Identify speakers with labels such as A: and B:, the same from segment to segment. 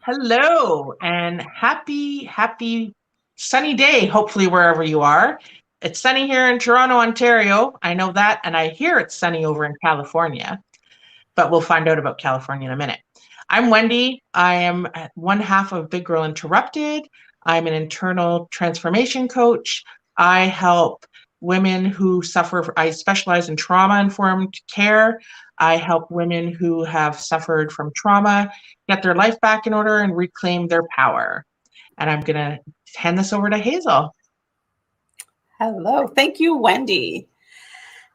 A: Hello and happy sunny day, hopefully wherever you are. It's sunny here in Toronto, Ontario. I know that, and I hear it's sunny over in California, but we'll find out about California in a minute. I'm Wendy. I am one half of Big Girl Interrupted. I'm an internal transformation coach. I help women who suffer, I specialize in trauma-informed care. I help women who have suffered from trauma get their life back in order and reclaim their power. And I'm going to hand this over to Hazel.
B: Hello. Thank you, Wendy.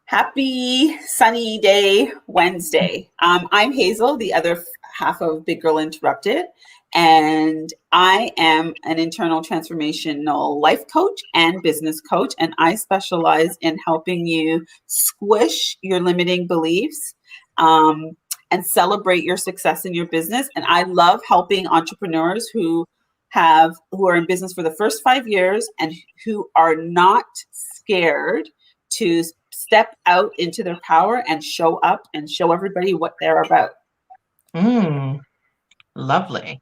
B: Happy sunny day Wednesday. I'm Hazel, the other half of Big Girl Interrupted, and I am an internal transformational life coach and business coach, and I specialize in helping you squish your limiting beliefs and celebrate your success in your business. And I love helping entrepreneurs who are in business for the first 5 years and who are not scared to step out into their power and show up and show everybody what they're about.
A: Lovely.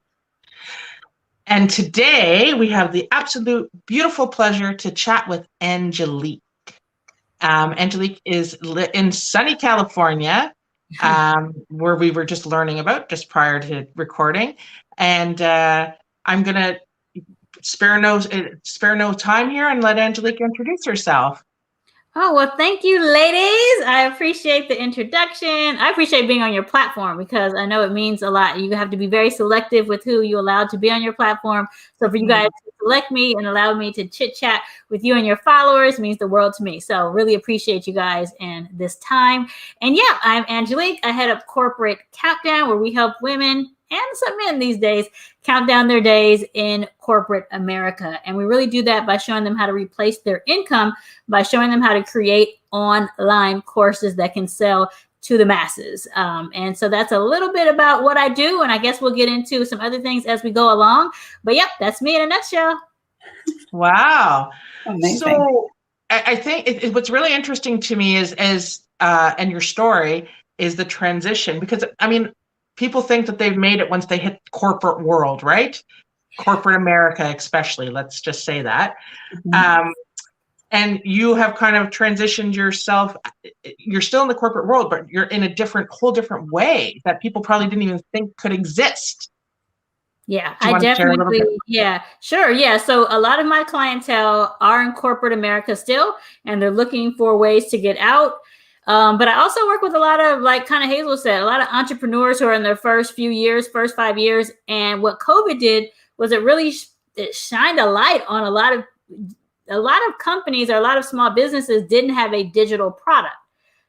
A: And today we have the absolute beautiful pleasure to chat with Angelic. Angelic is in sunny California, where we were just learning about just prior to recording. And I'm going to spare no time here and let Angelic introduce herself.
C: Oh, well, thank you, ladies. I appreciate the introduction. I appreciate being on your platform because I know it means a lot. You have to be very selective with who you allow to be on your platform. So for you guys to select me and allow me to chit chat with you and your followers means the world to me. So really appreciate you guys and this time. And yeah, I'm Angelique. I head up Corporate Countdown, where we help women and some men these days count down their days in corporate America. And we really do that by showing them how to replace their income, by showing them how to create online courses that can sell to the masses. And so that's a little bit about what I do. And I guess we'll get into some other things as we go along. But yep, that's me in a nutshell.
A: Wow.
B: Amazing.
A: So I think what's really interesting to me is and your story is the transition, because I mean, people think that they've made it once they hit corporate world, right? Corporate America, especially, let's just say that. And you have kind of transitioned yourself. You're still in the corporate world, but you're in a whole different way that people probably didn't even think could exist.
C: Yeah, I definitely, yeah, sure. Yeah. So a lot of my clientele are in corporate America still, and they're looking for ways to get out. But I also work with a lot of, like kind of Hazel said, a lot of entrepreneurs who are in their first 5 years. And what COVID did was it shined a light on a lot of companies, or a lot of small businesses didn't have a digital product.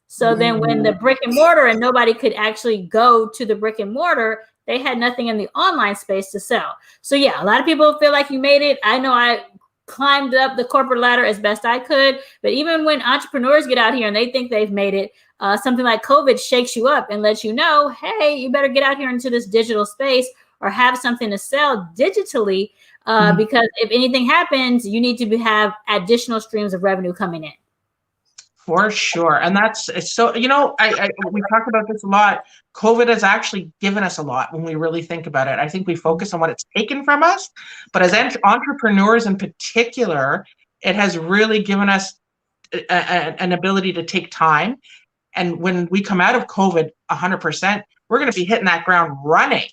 C: So then when the brick and mortar and nobody could actually go to the brick and mortar, they had nothing in the online space to sell. So yeah, a lot of people feel like you made it. I know I climbed up the corporate ladder as best I could. But even when entrepreneurs get out here and they think they've made it, something like COVID shakes you up and lets you know, hey, you better get out here into this digital space or have something to sell digitally, because if anything happens, you need to have additional streams of revenue coming in.
A: For sure. And it's so, we talked about this a lot. COVID has actually given us a lot when we really think about it. I think we focus on what it's taken from us, but as entrepreneurs in particular, it has really given us an ability to take time. And when we come out of COVID 100%, we're going to be hitting that ground running,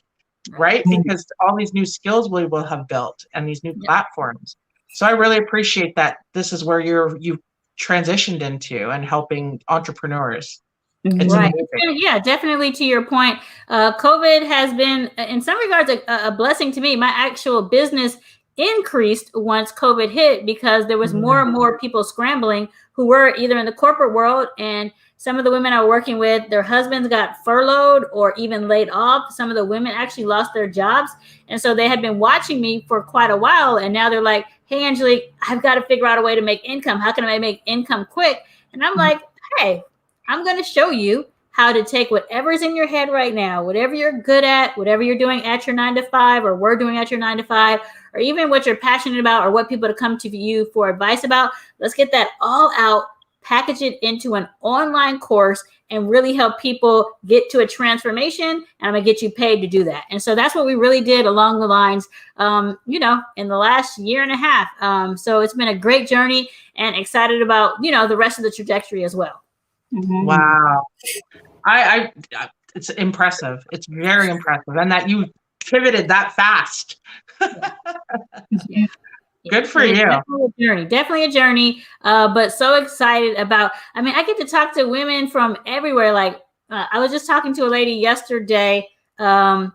A: right? Because all these new skills we will have built and these new platforms. So I really appreciate that this is where you've transitioned into and helping entrepreneurs. It's
C: right.
A: amazing.
C: Yeah, definitely to your point. COVID has been, in some regards, a blessing to me. My actual business increased once COVID hit because there was more and more people scrambling who were either in the corporate world, and some of the women I was working with, their husbands got furloughed or even laid off. Some of the women actually lost their jobs. And so they had been watching me for quite a while. And now they're like, hey, Angelique, I've got to figure out a way to make income. How can I make income quick? And I'm like, hey, I'm going to show you how to take whatever's in your head right now, whatever you're good at, whatever you're doing at your 9 to 5, or we're doing at your 9 to 5, or even what you're passionate about or what people to come to you for advice about. Let's get that all out, package it into an online course and really help people get to a transformation. And I'm gonna get you paid to do that. And so that's what we really did along the lines, in the last year and a half. So it's been a great journey, and excited about, the rest of the trajectory as well.
B: Mm-hmm.
A: Wow. I it's impressive. It's very impressive. And that you pivoted that fast.
C: Yeah.
A: Good for you.
C: Definitely a journey. But so excited about, I get to talk to women from everywhere. Like I was just talking to a lady yesterday, and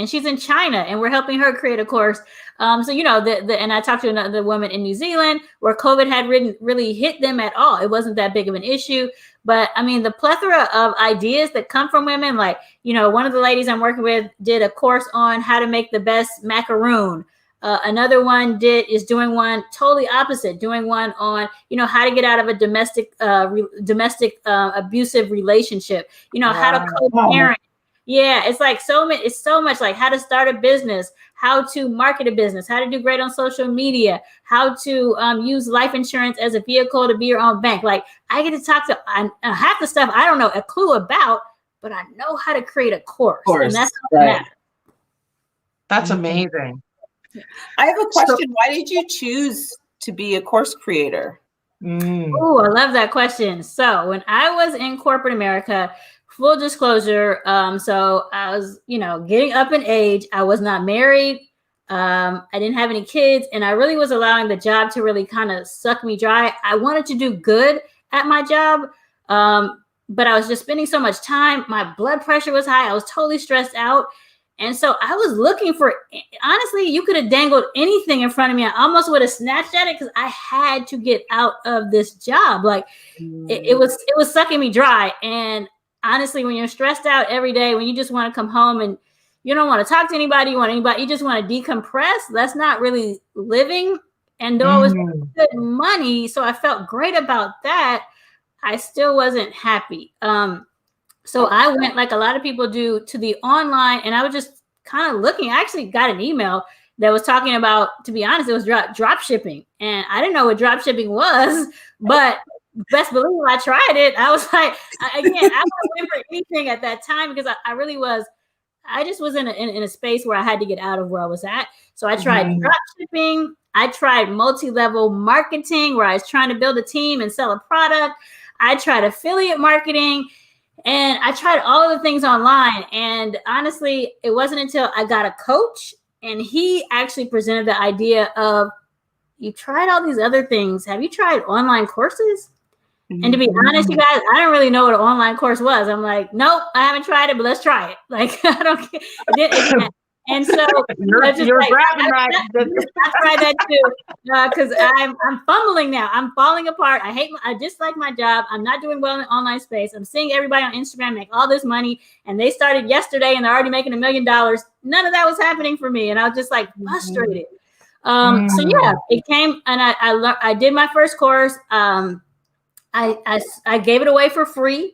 C: she's in China, and we're helping her create a course. And I talked to another woman in New Zealand where COVID had really hit them at all. It wasn't that big of an issue. But the plethora of ideas that come from women, like, one of the ladies I'm working with did a course on how to make the best macaroon. Another one is doing one totally opposite, doing one on, how to get out of a domestic abusive relationship, how to co-parent. Yeah, it's like it's so much like how to start a business, how to market a business, how to do great on social media, how to use life insurance as a vehicle to be your own bank. Like I get to talk to half the stuff I don't know a clue about, but I know how to create a course. And that's
B: right.
A: That's amazing.
B: I have a question. Why did you choose to be a course creator?
C: Oh, I love that question. So when I was in corporate America, full disclosure, so I was, getting up in age. I was not married. I didn't have any kids, and I really was allowing the job to really kind of suck me dry. I wanted to do good at my job, but I was just spending so much time. My blood pressure was high. I was totally stressed out. And so I was looking for, honestly, you could have dangled anything in front of me. I almost would have snatched at it because I had to get out of this job. Like it was sucking me dry. And honestly, when you're stressed out every day, when you just want to come home and you don't want to talk to anybody, you just want to decompress, that's not really living. And though I was making good money, so I felt great about that, I still wasn't happy. So I went, like a lot of people do, to the online, and I was just kind of looking. I actually got an email that was talking about, to be honest, it was drop shipping. And I didn't know what drop shipping was, but best believe I tried it. I was like, I wasn't waiting for anything at that time because I just was in a space where I had to get out of where I was at. So I tried drop shipping. I tried multi-level marketing where I was trying to build a team and sell a product. I tried affiliate marketing. And I tried all of the things online. And honestly, it wasn't until I got a coach and he actually presented the idea of, you tried all these other things. Have you tried online courses? And to be honest, you guys, I don't really know what an online course was. I'm like, nope, I haven't tried it, but let's try it. Like, I don't care. And so
A: you're grabbing that.
C: I tried that too, because I'm fumbling now. I'm falling apart. I dislike my job. I'm not doing well in the online space. I'm seeing everybody on Instagram make all this money, and they started yesterday and they're already making $1 million. None of that was happening for me, and I was just like frustrated. So yeah, it came, and I did my first course. I gave it away for free,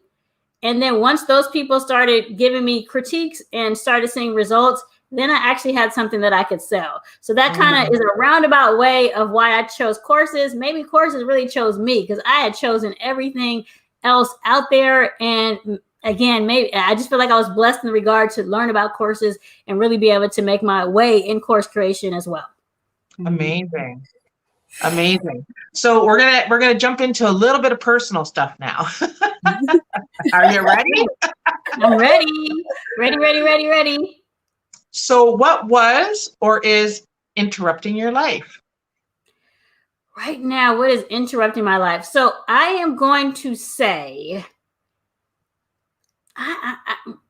C: and then once those people started giving me critiques and started seeing results, then I actually had something that I could sell. So that kind of is a roundabout way of why I chose courses. Maybe courses really chose me because I had chosen everything else out there. And again, maybe I just feel like I was blessed in regard to learn about courses and really be able to make my way in course creation as well.
A: Amazing. So we're gonna jump into a little bit of personal stuff now. Are you ready?
C: I'm ready.
A: So what was or is interrupting your life?
C: Right now, what is interrupting my life? So I am going to say,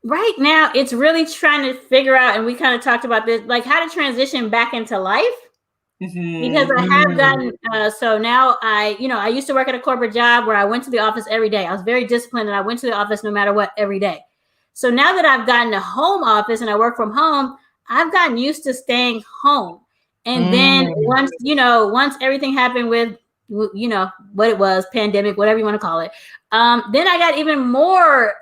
C: right now, it's really trying to figure out, and we kind of talked about this, like how to transition back into life. Because I have gotten, so now I used to work at a corporate job where I went to the office every day. I was very disciplined and I went to the office no matter what every day. So now that I've gotten a home office and I work from home, I've gotten used to staying home. And then once everything happened with, what it was, pandemic, whatever you want to call it, then I got even more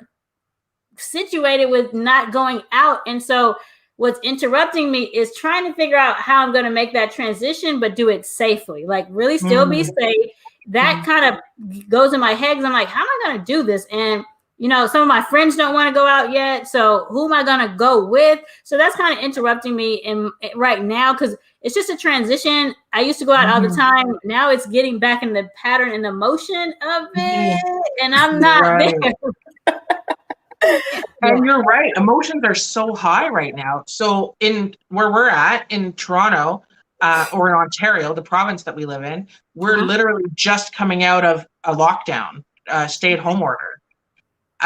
C: situated with not going out. And so what's interrupting me is trying to figure out how I'm going to make that transition, but do it safely, like really still be safe that kind of goes in my head. I'm like, how am I going to do this? And some of my friends don't want to go out yet. So who am I going to go with? So that's kind of interrupting me right now, because it's just a transition. I used to go out all the time. Now it's getting back in the pattern and the motion of it. And I'm not there.
A: And you're right. Emotions are so high right now. So in where we're at in Toronto or in Ontario, the province that we live in, we're literally just coming out of a lockdown, stay-at-home order.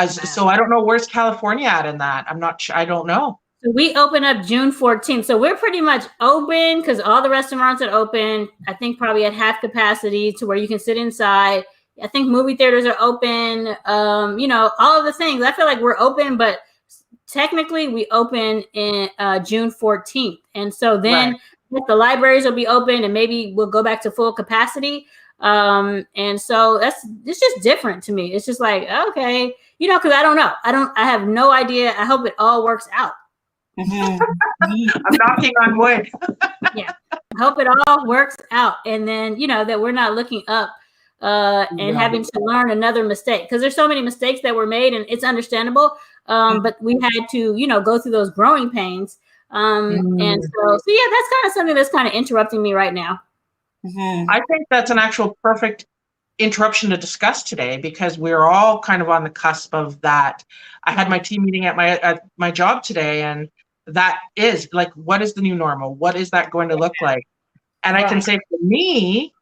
A: So I don't know, where's California at in that? I'm not sure. I don't know.
C: So we open up June 14th. So we're pretty much open because all the restaurants are open. I think probably at half capacity to where you can sit inside. I think movie theaters are open. All of the things. I feel like we're open, but technically we open in June 14th. And so then the libraries will be open and maybe we'll go back to full capacity. And so it's just different to me. It's just like, okay, because I don't know. I have no idea. I hope it all works out.
A: I'm knocking on wood.
C: Yeah. I hope it all works out. And then, that we're not looking up and having to learn another mistake, because there's so many mistakes that were made and it's understandable. But we had to, go through those growing pains. And so yeah, that's kind of something that's kind of interrupting me right now.
A: I think that's an actual perfect interruption to discuss today, because we're all kind of on the cusp of that. I had my team meeting at my job today, and that is like, what is the new normal? What is that going to look like? And I can say for me,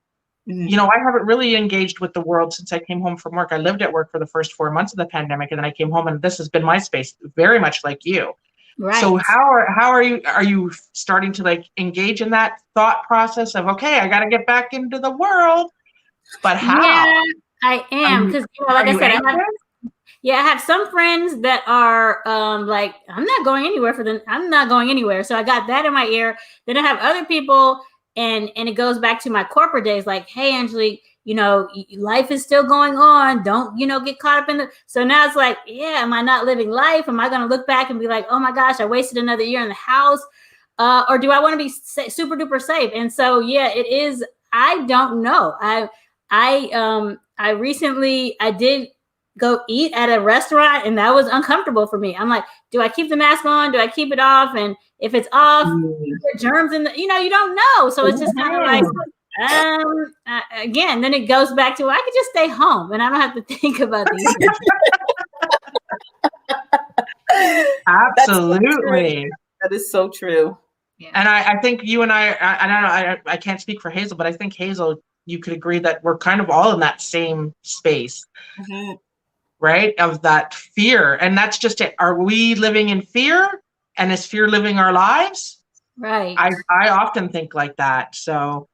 A: I haven't really engaged with the world since I came home from work. I lived at work for the first 4 months of the pandemic, and then I came home, and this has been my space, very much like you. Right. So how are you starting to like engage in that thought process of, okay, I got to get back into the world, but how?
C: Yeah, I am, because like I said, I have some friends that are like, I'm not going anywhere I'm not going anywhere. So I got that in my ear. Then I have other people, and it goes back to my corporate days, like, hey, Angelique, life is still going on. Don't, get caught up in so now it's like, yeah, am I not living life? Am I going to look back and be like, oh my gosh, I wasted another year in the house? Or do I want to be super duper safe? And so, yeah, it is. I don't know. I recently, I did go eat at a restaurant, and that was uncomfortable for me. I'm like, do I keep the mask on? Do I keep it off? And if it's off, germs in you don't know. So it's just kind of like, again, then it goes back to, I could just stay home and I don't have to think about these things.
A: Absolutely.
B: That is so true.
C: Yeah.
A: And I think you and I don't know, I can't speak for Hazel, but I think Hazel, you could agree that we're kind of all in that same space, right? Of that fear. And that's just it. Are we living in fear? And is fear living our lives?
C: Right.
A: I often think like that. So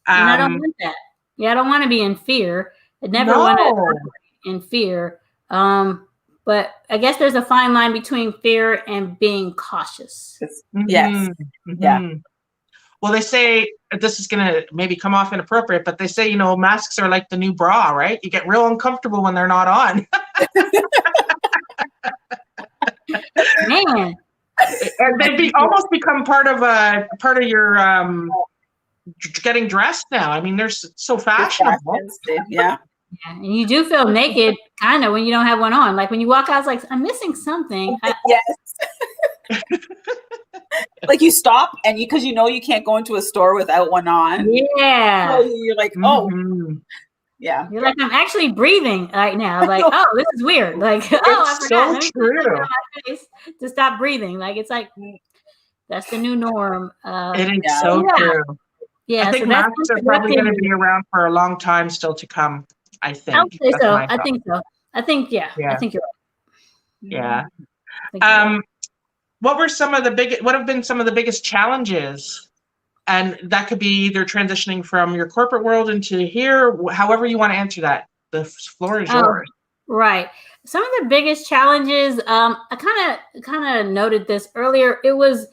C: and I don't want that. Yeah, I don't want to be in fear. I never want to be in fear. But I guess there's a fine line between fear and being cautious.
B: Yes. Yeah.
A: Well, they say, this is going to maybe come off inappropriate, but they say, masks are like the new bra, right? You get real uncomfortable when they're not on.
C: Man.
A: And they almost become part of your getting dressed now. I mean, they're so fashionable.
B: Yeah.
C: Yeah, and you do feel naked kind of when you don't have one on. Like when you walk out, it's like, I'm missing something.
B: Yes. Like you stop and because you can't go into a store without one on.
C: Yeah.
B: So you're like, oh. Yeah.
C: You're like, I'm actually breathing right now. Like, oh, this is weird. Like, I forgot.
A: So true.
C: My face to stop breathing. Like, it's like, that's the new norm.
A: It is so true.
C: Yeah.
A: I think masks are probably going to be around for a long time still to come. I think.
C: I would say so. I think so. I think, yeah. I think you're
A: right. Yeah. What have been some of the biggest challenges? And that could be either transitioning from your corporate world into here, however you want to answer that. The floor is yours.
C: Right. Some of the biggest challenges, I kind of noted this earlier. It was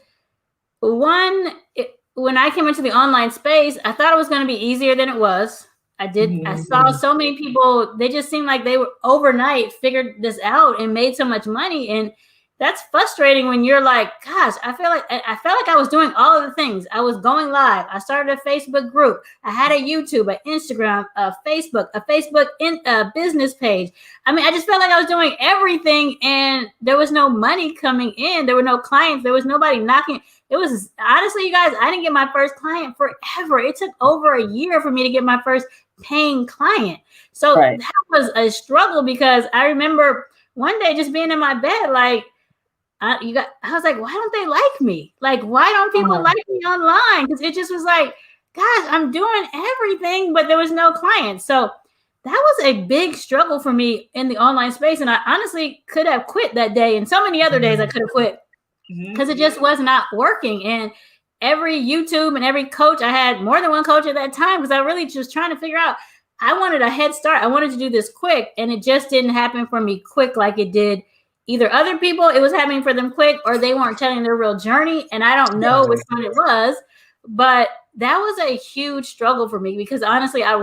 C: when I came into the online space, I thought it was going to be easier than it was. I saw so many people, they just seemed like they were overnight figured this out and made so much money. And that's frustrating when you're like, gosh, I felt like I was doing all of the things. I was going live. I started a Facebook group. I had a YouTube, an Instagram, a Facebook business page. I mean, I just felt like I was doing everything, and there was no money coming in. There were no clients. There was nobody knocking. It was honestly, you guys, I didn't get my first client forever. It took over a year for me to get my first paying client. So that was a struggle, because I remember one day just being in my bed, like, I was like, why don't they like me? Like, why don't people like me online? Because it just was like, gosh, I'm doing everything, but there was no clients. So that was a big struggle for me in the online space. And I honestly could have quit that day. And so many other days I could have quit, because it just was not working. And every YouTube and every coach, I had more than one coach at that time, because I really just trying to figure out, I wanted a head start. I wanted to do this quick, and it just didn't happen for me quick like it did. Either other people, it was happening for them quick, or they weren't telling their real journey. And I don't know which one it was, but that was a huge struggle for me, because honestly, I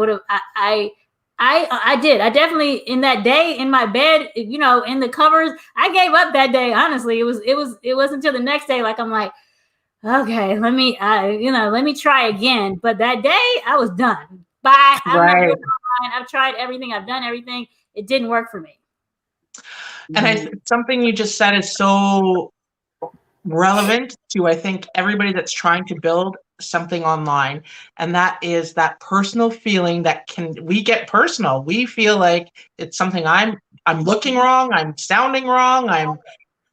C: definitely, in that day in my bed, you know, in the covers, I gave up that day. Honestly, it wasn't until the next day, like, I'm like, okay, let me try again. But that day I was done. Bye. I've tried everything. I've done everything. It didn't work for me.
A: And something you just said is so relevant to, I think, everybody that's trying to build something online. And that is that personal feeling that we get personal. We feel like it's something I'm looking wrong. I'm sounding wrong.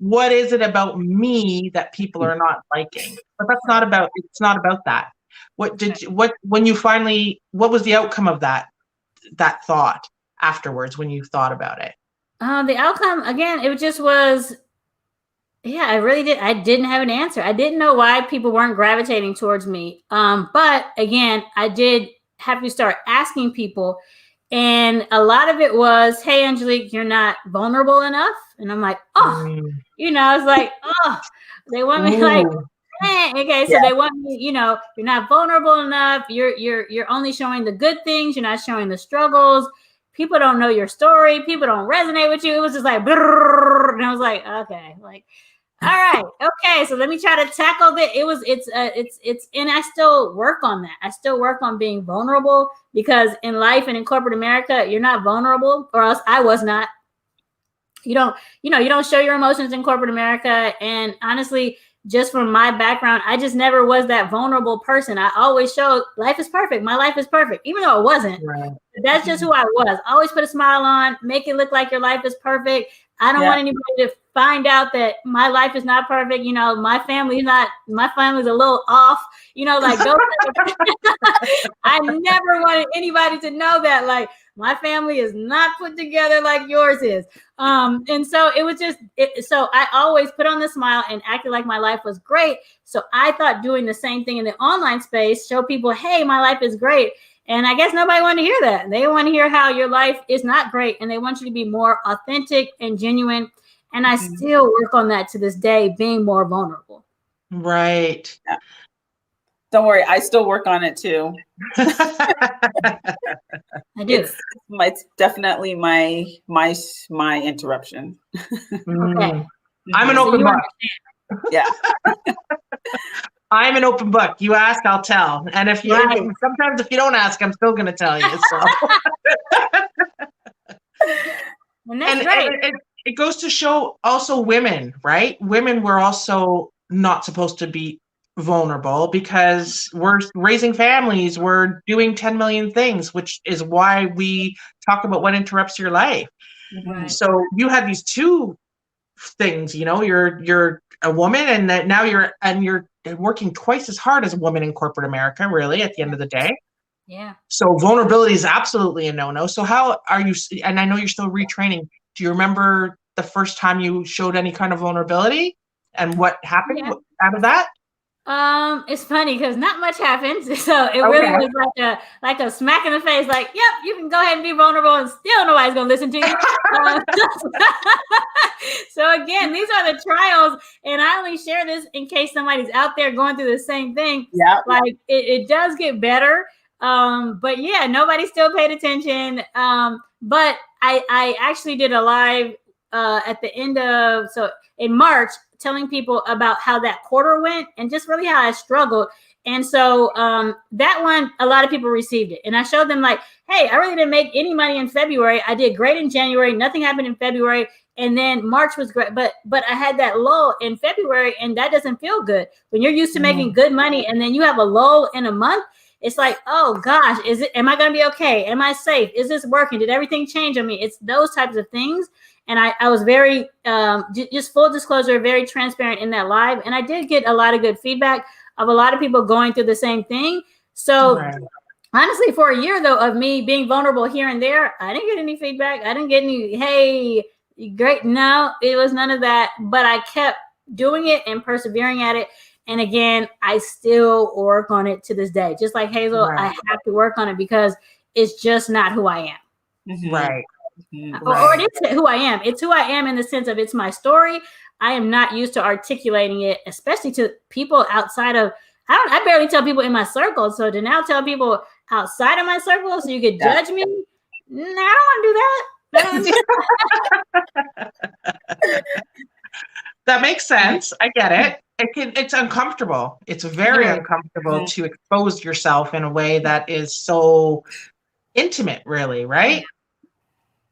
A: What is it about me that people are not liking? But it's not about that. What was the outcome of that thought afterwards when you thought about it?
C: The outcome, again, it just was, I didn't have an answer. I didn't know why people weren't gravitating towards me. But again, I did have to start asking people. And a lot of it was, hey, Angelique, you're not vulnerable enough. And I'm like, it's like, they want me like, okay, so they want me, you're not vulnerable enough. You're only showing the good things. You're not showing the struggles. People don't know your story. People don't resonate with you. It was just like, and I was like, okay, like, all right, okay. So let me try to tackle that. And I still work on that. I still work on being vulnerable, because in life and in corporate America, you're not vulnerable, or else I was not. You don't show your emotions in corporate America. And honestly, just from my background, I just never was that vulnerable person. I always showed life is perfect. My life is perfect, even though it wasn't. Right. That's just who I was. Always put a smile on, make it look like your life is perfect. I don't want anybody to find out that my life is not perfect. My family's a little off, like those. I never wanted anybody to know that, like, my family is not put together like yours is. And so it was so I always put on the smile and acted like my life was great. So I thought doing the same thing in the online space, show people, hey, my life is great. And I guess nobody wanted to hear that. They want to hear how your life is not great, and they want you to be more authentic and genuine. And I still work on that to this day, being more vulnerable.
A: Right.
B: Yeah. Don't worry, I still work on it too.
C: I do.
B: It's definitely my interruption.
C: Okay.
A: I'm an open book.
B: Yeah.
A: I'm an open book. You ask, I'll tell. And sometimes if you don't ask, I'm still going to tell you. So. And it goes to show also women, right? Women were also not supposed to be vulnerable, because we're raising families, we're doing 10 million things, which is why we talk about what interrupts your life. Right. So you had these two things, you're a woman, and that now you're working twice as hard as a woman in corporate America, really, at the end of the day.
C: Yeah.
A: So vulnerability is absolutely a no-no. So how are you, and I know you're still retraining, do you remember the first time you showed any kind of vulnerability and what happened out of that?
C: It's funny because not much happened. So it really was like a smack in the face, like, yep, you can go ahead and be vulnerable and still nobody's going to listen to you. So again, these are the trials. And I only share this in case somebody's out there going through the same thing. Yeah. Like it does get better. But yeah, nobody still paid attention. But I actually did a live at the end of, so in March, telling people about how that quarter went and just really how I struggled. And so that one, a lot of people received it. And I showed them like, hey, I really didn't make any money in February. I did great in January. Nothing happened in February. And then March was great. But I had that lull in February, and that doesn't feel good. When you're used to making good money and then you have a lull in a month, it's like, oh gosh, am I going to be okay? Am I safe? Is this working? Did everything change on me? It's those types of things. And I was very, just full disclosure, very transparent in that live. And I did get a lot of good feedback of a lot of people going through the same thing. So honestly, for a year though, of me being vulnerable here and there, I didn't get any feedback. I didn't get any, hey, great. No, it was none of that. But I kept doing it and persevering at it. And again, I still work on it to this day. Just like Hazel, I have to work on it because it's just not who I am.
A: Right.
C: Or it is who I am. It's who I am in the sense of it's my story. I am not used to articulating it, especially to people outside of, I barely tell people in my circle. So to now tell people outside of my circle so you could judge me, no, I don't want to do that.
A: That makes sense. I get it. It's uncomfortable. It's very uncomfortable to expose yourself in a way that is so intimate, really, right?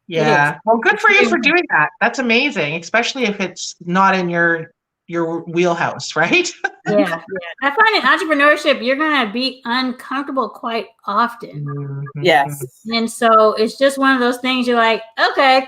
A: Yeah. Well, good for you for doing that. That's amazing, especially if it's not in your wheelhouse, right?
C: Yeah. I find in entrepreneurship, you're going to be uncomfortable quite often.
B: Yes.
C: And so it's just one of those things you're like, okay,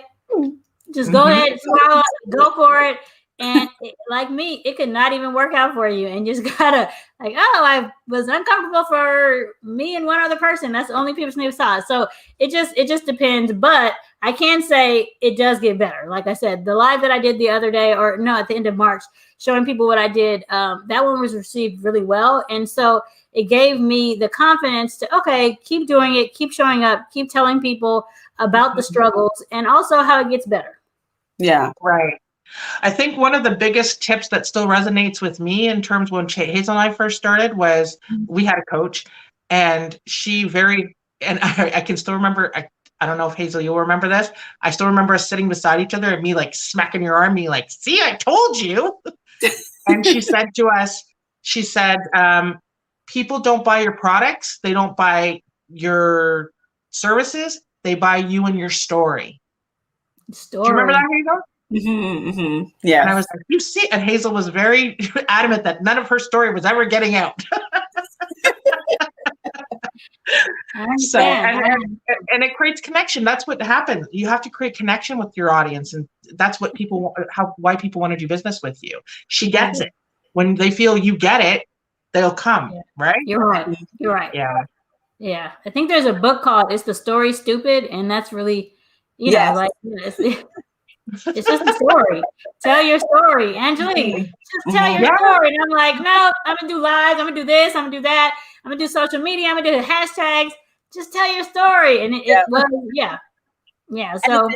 C: just go ahead, swallow, go for it. And like me, it could not even work out for you. And you just gotta like, oh, I was uncomfortable for me and one other person. That's the only people who saw it. So it just depends. But I can say it does get better. Like I said, the live that I did the other day, or no, at the end of March, showing people what I did, that one was received really well. And so it gave me the confidence to, okay, keep doing it, keep showing up, keep telling people about the struggles and also how it gets better.
B: Yeah.
A: Right. I think one of the biggest tips that still resonates with me in terms when Hazel and I first started was we had a coach and I can still remember, I don't know if Hazel, you'll remember this. I still remember us sitting beside each other and me like smacking your arm, me like, see, I told you. And she said to us, people don't buy your products. They don't buy your services. They buy you and your story. Do you remember that, Hazel?
B: Yeah.
A: And I was like, you see, and Hazel was very adamant that none of her story was ever getting out. So, and it creates connection. That's what happens. You have to create connection with your audience, and that's what why people want to do business with you. She gets it. When they feel you get it, they'll come. Right? You're
C: right. Yeah. I think there's a book called "Is the Story Stupid?" and that's really, it's just a story. Tell your story, Angelic. Just tell your story. And I'm like, no, I'm gonna do lives. I'm gonna do this. I'm gonna do that. I'm gonna do social media. I'm gonna do the hashtags. Just tell your story. And So,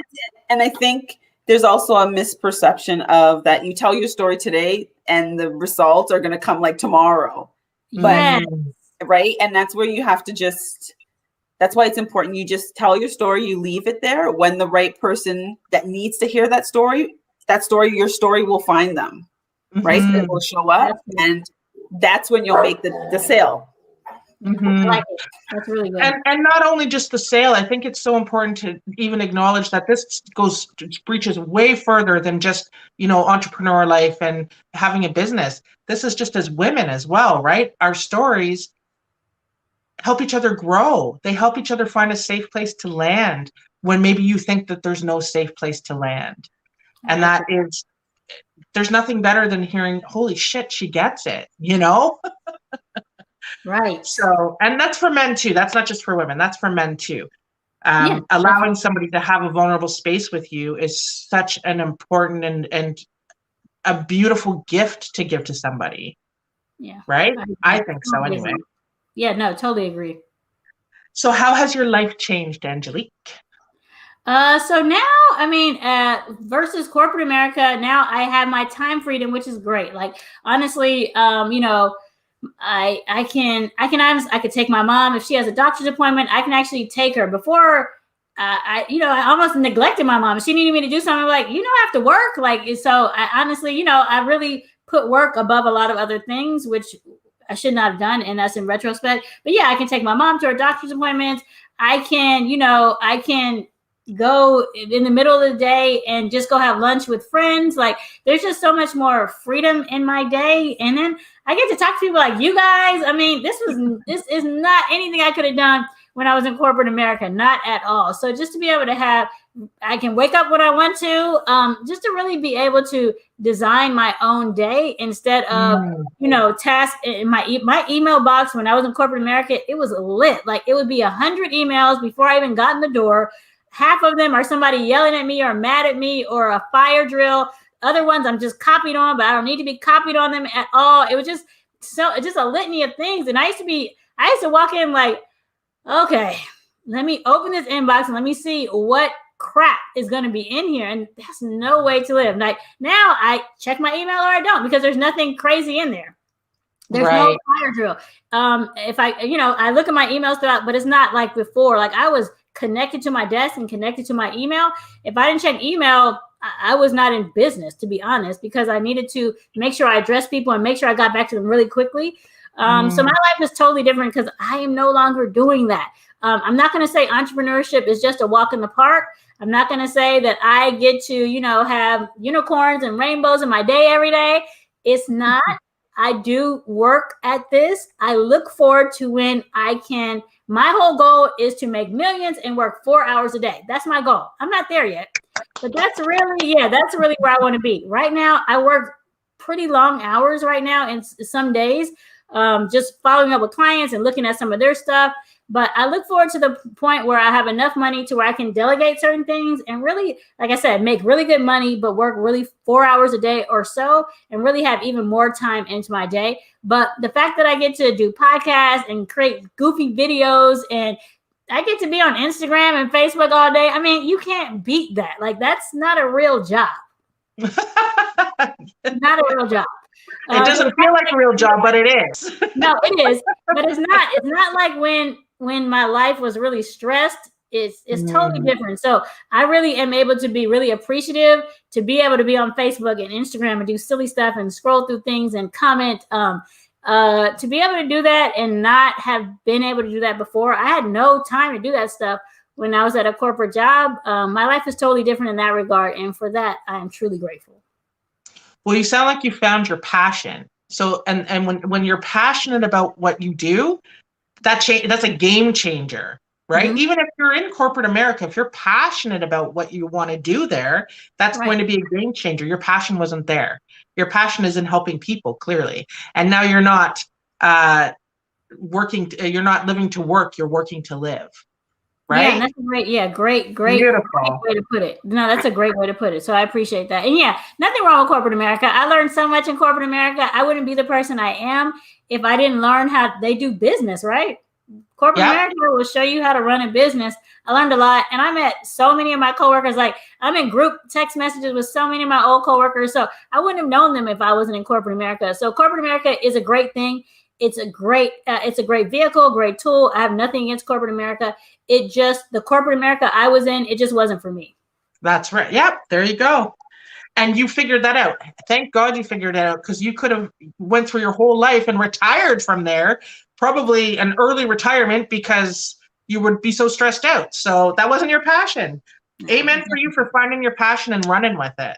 B: and I think there's also a misperception of that you tell your story today, and the results are gonna come like tomorrow. But right, and that's where you have to just. That's why it's important. You just tell your story, you leave it there. When the right person that needs to hear that story, your story will find them, right? It will show up, and that's when you'll make the sale.
C: I like it. That's really good.
A: And not only just the sale, I think it's so important to even acknowledge that this reaches way further than just, entrepreneur life and having a business. This is just as women as well, right? Our stories help each other grow. They help each other find a safe place to land when maybe you think that there's no safe place to land. And there's nothing better than hearing, holy shit, she gets it,
C: Right.
A: So, and that's for men too. That's not just for women. That's for men too. Allowing somebody to have a vulnerable space with you is such an important and a beautiful gift to give to somebody.
C: Yeah.
A: Right? I think so anyway.
C: Yeah, no, totally agree.
A: So how has your life changed, Angelique?
C: So now, versus corporate America, now I have my time freedom, which is great. Like, honestly, I could take my mom if she has a doctor's appointment. I can actually take her. Before, I almost neglected my mom. She needed me to do something. Like, I have to work. Like, so I honestly, I really put work above a lot of other things, which I should not have done. And that's in retrospect. But yeah, I can take my mom to her doctor's appointments. I can go in the middle of the day and just go have lunch with friends. Like, there's just so much more freedom in my day. And then I get to talk to people like you guys. I mean, this is not anything I could have done when I was in corporate America, not at all. So just to be able to I can wake up when I want to, just to really be able to design my own day instead of, tasks in my email box. When I was in corporate America, it was lit. Like, it would be 100 emails before I even got in the door. Half of them are somebody yelling at me or mad at me or a fire drill. Other ones I'm just copied on, but I don't need to be copied on them at all. It was just a litany of things. And I used to walk in like, okay, let me open this inbox and let me see what crap is going to be in here. And that's no way to live. Like, now I check my email or I don't, because there's nothing crazy in there. There's no fire drill. If I look at my emails throughout, but it's not like before. Like, I was connected to my desk and connected to my email. If I didn't check email, I was not in business, to be honest, because I needed to make sure I addressed people and make sure I got back to them really quickly. So my life is totally different because I am no longer doing that. I'm not going to say entrepreneurship is just a walk in the park. I'm not going to say that I get to, have unicorns and rainbows in my day every day. It's not. I do work at this. I look forward to when I can. My whole goal is to make millions and work 4 hours a day. That's my goal. I'm not there yet, but that's really where I want to be. Right now, I work pretty long hours right now and some days, just following up with clients and looking at some of their stuff. But I look forward to the point where I have enough money to where I can delegate certain things and really, like I said, make really good money, but work really 4 hours a day or so and really have even more time into my day. But the fact that I get to do podcasts and create goofy videos and I get to be on Instagram and Facebook all day. I mean, you can't beat that. Like, that's not a real job. Not a real job.
A: It doesn't feel like a real job, but it is.
C: No, it is. But it's not like when my life was really stressed. It's totally different. So I really am able to be really appreciative to be able to be on Facebook and Instagram and do silly stuff and scroll through things and comment. To be able to do that and not have been able to do that before. I had no time to do that stuff when I was at a corporate job. My life is totally different in that regard. And for that, I am truly grateful.
A: Well, you sound like you found your passion. So, and when you're passionate about what you do, that's a game changer, right? Mm-hmm. Even if you're in corporate America, if you're passionate about what you want to do there, that's going to be a game changer. Your passion wasn't there. Your passion is in helping people, clearly. And now you're not you're not living to work, you're working to live. Right?
C: Yeah, that's great way to put it. No, that's a great way to put it. So I appreciate that. And yeah, nothing wrong with corporate America. I learned so much in corporate America. I wouldn't be the person I am if I didn't learn how they do business, right? Corporate America will show you how to run a business. I learned a lot. And I met so many of my coworkers. Like, I'm in group text messages with so many of my old coworkers. So I wouldn't have known them if I wasn't in corporate America. So corporate America is a great thing. It's a great vehicle, great tool. I have nothing against corporate America. The corporate America I was in, it just wasn't for me.
A: That's right. Yep. There you go. And you figured that out. Thank God you figured it out, because you could have went through your whole life and retired from there, probably an early retirement, because you would be so stressed out. So that wasn't your passion. Amen for you for finding your passion and running with it.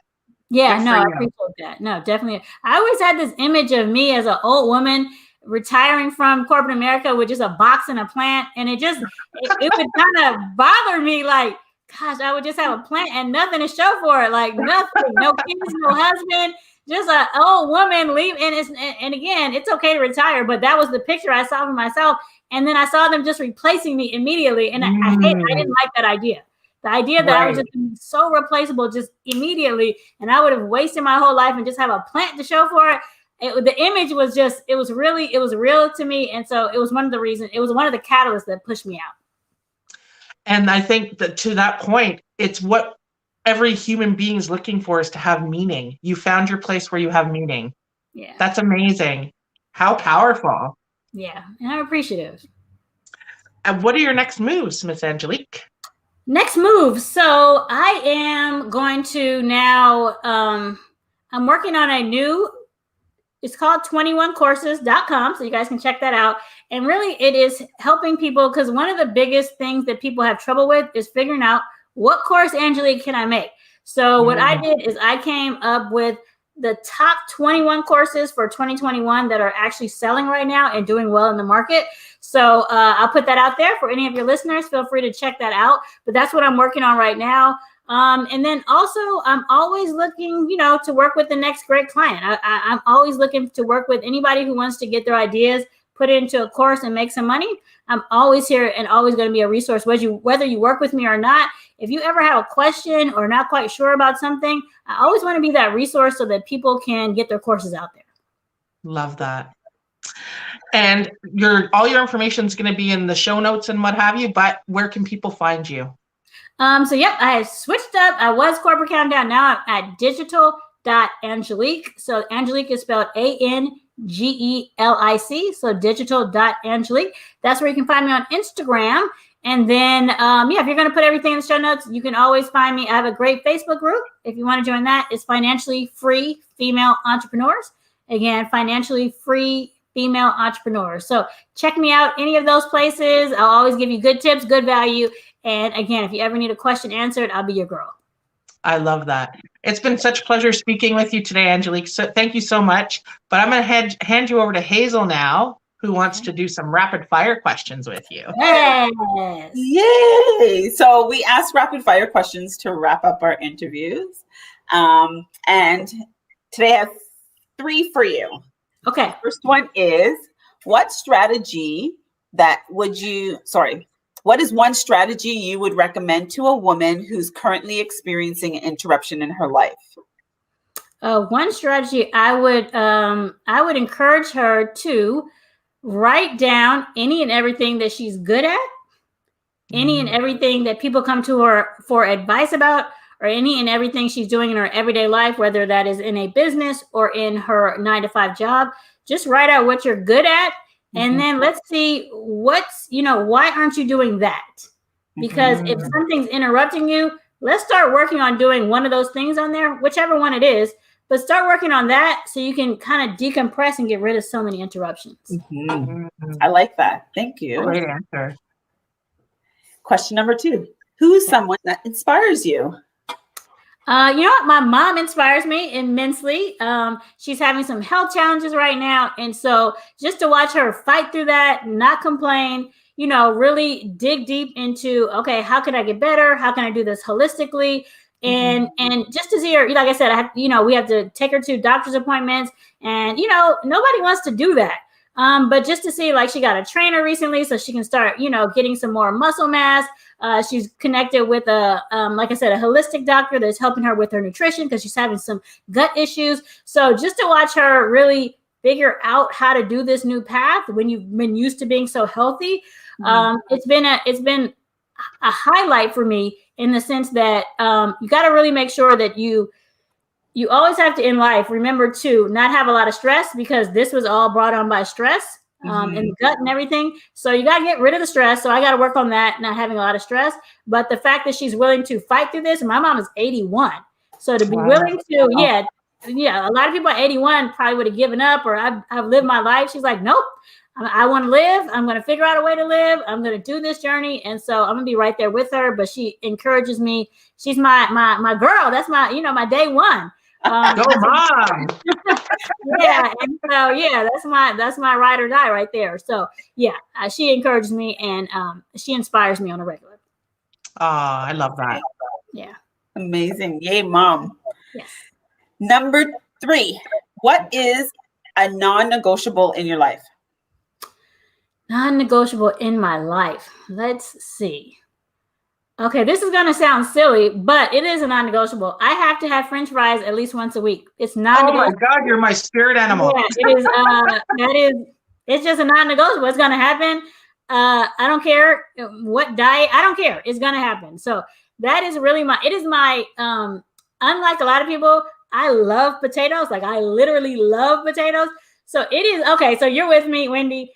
C: Yeah, no, I appreciate that. No, definitely. I always had this image of me as an old woman retiring from corporate America with just a box and a plant. And it would kind of bother me. Like, gosh, I would just have a plant and nothing to show for it. Like, nothing, no kids, no husband, just an old woman leave. And again, it's okay to retire, but that was the picture I saw for myself. And then I saw them just replacing me immediately. And I didn't like that idea. The idea that I was just so replaceable just immediately, and I would have wasted my whole life and just have a plant to show for it. The image was just, it was real to me. And so it was one of the reasons, it was one of the catalysts that pushed me out.
A: And I think that to that point, it's what every human being is looking for, is to have meaning. You found your place where you have meaning.
C: Yeah.
A: That's amazing. How powerful.
C: Yeah. And I'm appreciative.
A: And what are your next moves, Miss Angelique?
C: Next move. So I am going to now, I'm working on a new, it's called 21courses.com. So you guys can check that out. And really it is helping people, because one of the biggest things that people have trouble with is figuring out what course, Angelique, can I make? So what I did is I came up with the top 21 courses for 2021 that are actually selling right now and doing well in the market. So I'll put that out there for any of your listeners. Feel free to check that out. But that's what I'm working on right now. And then also, I'm always looking, to work with the next great client. I'm always looking to work with anybody who wants to get their ideas, put it into a course and make some money. I'm always here and always going to be a resource, whether you work with me or not. If you ever have a question or not quite sure about something, I always want to be that resource so that people can get their courses out there.
A: Love that. And all your information is going to be in the show notes and what have you, but where can people find you?
C: So yep, I have switched up. I was Corporate Countdown. Now I'm at digital.angelique. So Angelique is spelled Angelic. So digital.angelique. That's where you can find me on Instagram. And then, if you're going to put everything in the show notes, you can always find me. I have a great Facebook group. If you want to join that, it's Financially Free Female Entrepreneurs. Again, Financially Free Female Entrepreneurs. So check me out any of those places. I'll always give you good tips, good value. And again, if you ever need a question answered, I'll be your girl.
A: I love that. It's been such a pleasure speaking with you today, Angelique. So thank you so much. But I'm going to hand you over to Hazel now, who wants to do some rapid fire questions with you.
C: Yes.
B: Yay! So we ask rapid fire questions to wrap up our interviews. And today I have 3 for you.
C: Okay.
B: First one is, what is one strategy you would recommend to a woman who's currently experiencing an interruption in her life?
C: One strategy I would encourage her to write down any and everything that she's good at, any and everything that people come to her for advice about, or any and everything she's doing in her everyday life, whether that is in a business or in her 9-to-5 job. Just write out what you're good at. And then let's see why aren't you doing that? Because if something's interrupting you, let's start working on doing one of those things on there, whichever one it is, but start working on that so you can kind of decompress and get rid of so many interruptions.
B: I like that. Thank you.
A: Great answer.
B: Question number 2. Who is someone that inspires you?
C: My mom inspires me immensely. She's having some health challenges right now. And so just to watch her fight through that, not complain, really dig deep into, okay, how can I get better? How can I do this holistically? And just to see her, like I said, we have to take her to doctor's appointments and, nobody wants to do that. But just to see, like, she got a trainer recently so she can start, getting some more muscle mass. She's connected with like I said, a holistic doctor that's helping her with her nutrition because she's having some gut issues. So just to watch her really figure out how to do this new path when you've been used to being so healthy, it's been a highlight for me in the sense that you got to really make sure that you always have to, in life, remember to not have a lot of stress, because this was all brought on by stress. In the gut and everything. So you got to get rid of the stress. So I got to work on that, not having a lot of stress. But the fact that she's willing to fight through this, my mom is 81. So to be willing to, a lot of people at 81 probably would have given up, or I've lived my life. She's like, nope, I want to live. I'm going to figure out a way to live. I'm going to do this journey. And so I'm going to be right there with her. But she encourages me. She's my girl. That's my, my day one.
A: Go mom.
C: And so that's my ride or die right there. So she encourages me and she inspires me on a regular.
A: Oh, I love that.
C: Yeah.
B: Amazing. Yay, mom.
C: Yes.
B: Number 3, what is a non-negotiable in your life?
C: Non-negotiable in my life. Let's see. Okay, this is going to sound silly, but it is a non-negotiable. I have to have French fries at least once a week. It's non-negotiable.
A: Oh my God, you're my spirit animal.
C: Yeah, it is. It's just a non-negotiable. It's going to happen. I don't care what diet. I don't care. It's going to happen. So that is really unlike a lot of people, I love potatoes. Like, I literally love potatoes. So it is okay. So you're with me, Wendy.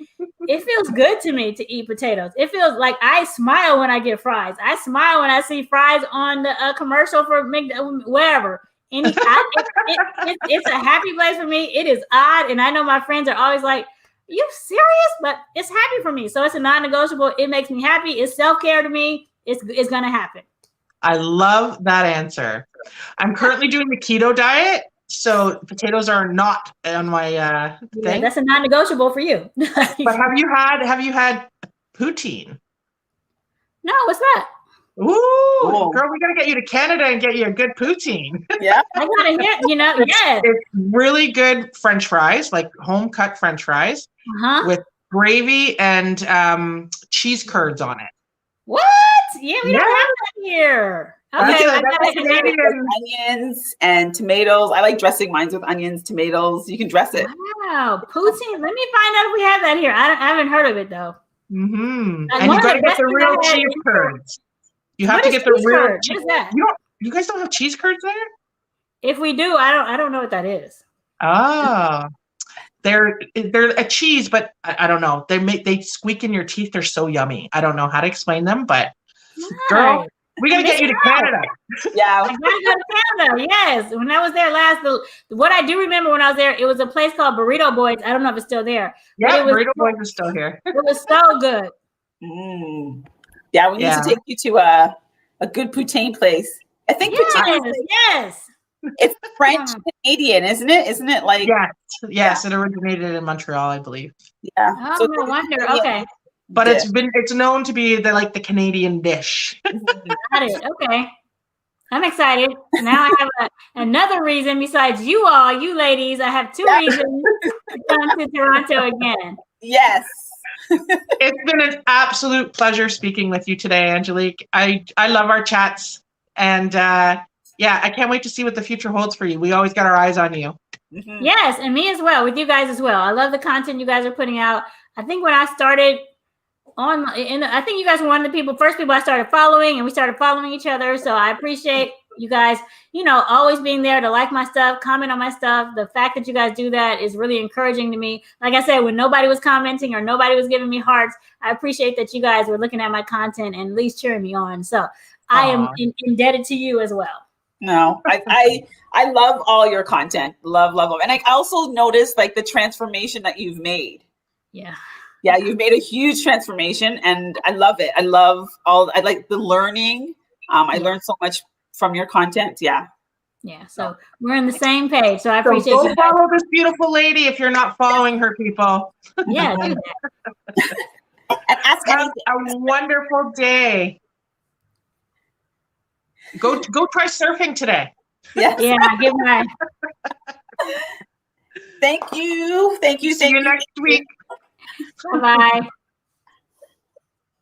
C: It feels good to me to eat potatoes. It feels like I smile when I get fries. I smile when I see fries on the commercial for wherever. It's a happy place for me. It is odd, and I know my friends are always like, "Are you serious?" But it's happy for me. So it's a non-negotiable. It makes me happy. It's self-care to me. It's gonna happen.
A: I love that answer. I'm currently doing the keto diet, so potatoes are not on my thing.
C: That's a non-negotiable for you.
A: But have you had poutine?
C: No, what's that?
A: Ooh, girl, we gotta get you to Canada and get you a good poutine.
B: Yeah,
C: I gotta hear. Yes,
A: it's really good French fries, like home cut French fries with gravy and cheese curds on it.
C: What? Yeah, we don't have that here. Okay,
B: I got onions and tomatoes. I like dressing mine with onions, tomatoes. You can dress it.
C: Wow, poutine. Let me find out if we have that here. I haven't heard of it though.
A: Mm-hmm. And you got to get the real cheese curds. You have to get the real cheese.
C: What is that?
A: You guys don't have cheese curds there?
C: If we do, I don't know what that is.
A: Oh. They're a cheese, but I don't know. They squeak in your teeth. They're so yummy. I don't know how to explain them, but girl, we gotta get you to Canada.
B: Yeah,
C: I gotta go to Canada. Yes, when I was there last, what I do remember when I was there, it was a place called Burrito Boys. I don't know if it's still there.
A: Yeah, Burrito Boys is still here.
C: It was so good.
B: Yeah, we need to take you to a good poutine place. I think
C: yes.
B: It's French Canadian, isn't it? Isn't it like?
A: Yes, it originated in Montreal, I believe.
B: Yeah.
C: Oh, so no wonder. Okay.
A: But it's known to be the Canadian dish.
C: Got it. Okay. I'm excited. Now I have another reason besides you ladies. I have two reasons to come to Toronto again.
B: Yes.
A: It's been an absolute pleasure speaking with you today, Angelique. I love our chats, and I can't wait to see what the future holds for you. We always got our eyes on you.
C: Mm-hmm. Yes, and me as well, with you guys as well. I love the content you guys are putting out. I think when I started I think you guys were one of the first people I started following, and we started following each other. So I appreciate you guys, always being there to like my stuff, comment on my stuff. The fact that you guys do that is really encouraging to me. Like I said, when nobody was commenting or nobody was giving me hearts, I appreciate that you guys were looking at my content and at least cheering me on. So I am indebted to you as well.
B: No, I love all your content. Love. And I also noticed the transformation that you've made. Yeah, you've made a huge transformation, and I love it. I like the learning. I learned so much from your content. Yeah.
C: So we're on the same page. So I appreciate you.
A: Go follow this beautiful lady if you're not following her, people.
C: Yeah, do that.
B: And ask
A: Have a wonderful day. Go try surfing today.
B: Yes.
C: Yeah, give my.
B: Thank you.
A: See you next week.
C: Bye.